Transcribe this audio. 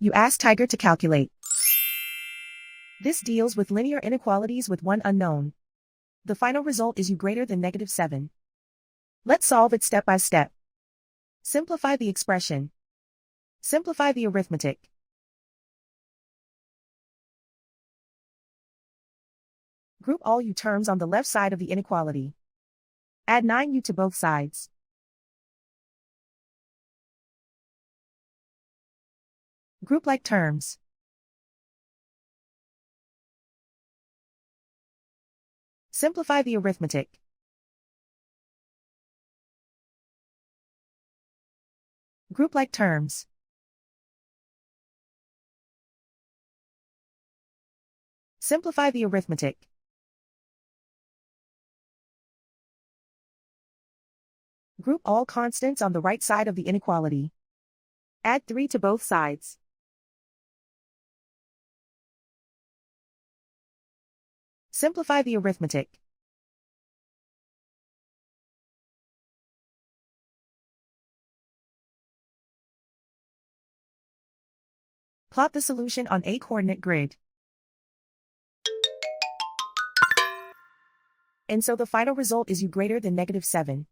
You ask Tiger to calculate. This deals with linear inequalities with one unknown. The final result is u greater than -7. Let's solve it step by step. Simplify the expression. Simplify the arithmetic. Group all u terms on the left side of the inequality. Add 9u to both sides. Group like terms. Simplify the arithmetic. Group like terms. Simplify the arithmetic. Group all constants on the right side of the inequality. Add 3 to both sides. Simplify the arithmetic. Plot the solution on a coordinate grid. And so the final result is u greater than -7.